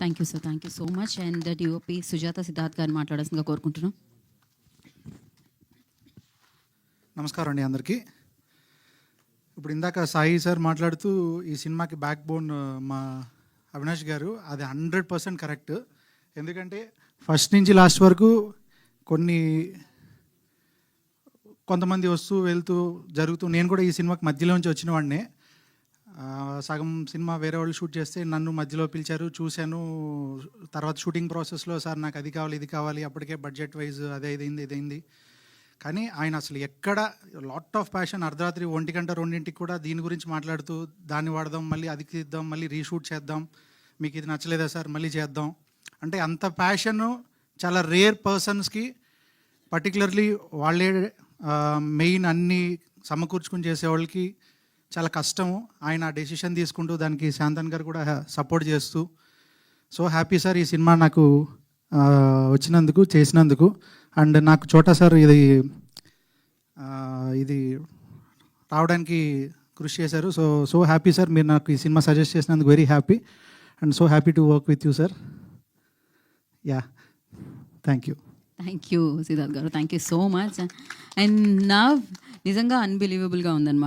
Thank you sir, thank you so much. And DOP Sujatha Siddharth గారిని మాట్లాడాల్సిందిగా కోరుకుంటున్నాం. నమస్కారం అండి అందరికీ. ఇప్పుడు ఇందాక సాయి సార్ మాట్లాడుతూ ఈ సినిమాకి బ్యాక్ బోన్ మా అవినాష్ గారు, అది 100% కరెక్ట్. ఎందుకంటే ఫస్ట్ నుంచి లాస్ట్ వరకు కొంతమంది వస్తూ వెళ్తూ జరుగుతూ, నేను కూడా ఈ సినిమాకి మధ్యలోంచి వచ్చిన వాడినే. సగం సినిమా వేరే వాళ్ళు షూట్ చేస్తే నన్ను మధ్యలో పిలిచారు, చూశాను. తర్వాత షూటింగ్ ప్రాసెస్లో సార్ నాకు అది కావాలి ఇది కావాలి, అప్పటికే బడ్జెట్ వైజ్ అదే ఇదైంది. కానీ ఆయన అసలు ఎక్కడ లాట్ ఆఫ్ ప్యాషన్, అర్ధరాత్రి 1-2 కూడా దీని గురించి మాట్లాడుతూ, దాన్ని వాడదాం, మళ్ళీ అది తీద్దాం, మళ్ళీ రీషూట్ చేద్దాం, మీకు ఇది నచ్చలేదా సార్ మళ్ళీ చేద్దాం అంటే, అంత ప్యాషన్ చాలా రేర్ పర్సన్స్కి, పర్టికులర్లీ వాళ్ళే మెయిన్ అన్నీ సమకూర్చుకుని చేసేవాళ్ళకి చాలా కష్టము. ఆయన డెసిషన్ తీసుకుంటూ దానికి శాంతన్ గారు కూడా సపోర్ట్ చేస్తూ, సో హ్యాపీ సార్ ఈ సినిమా నాకు వచ్చినందుకు, చేసినందుకు. అండ్ నాకు చోటా సార్ ఇది రావడానికి కృషి చేశారు. సో హ్యాపీ సార్, మీరు నాకు ఈ సినిమా సజెస్ట్ చేసినందుకు very happy and so happy to work with you sir. Yeah, thank you. Thank you Siddharth garu, thank you so much. And నా నిజంగా అన్బిలీవబుల్గా ఉందన్నమాట.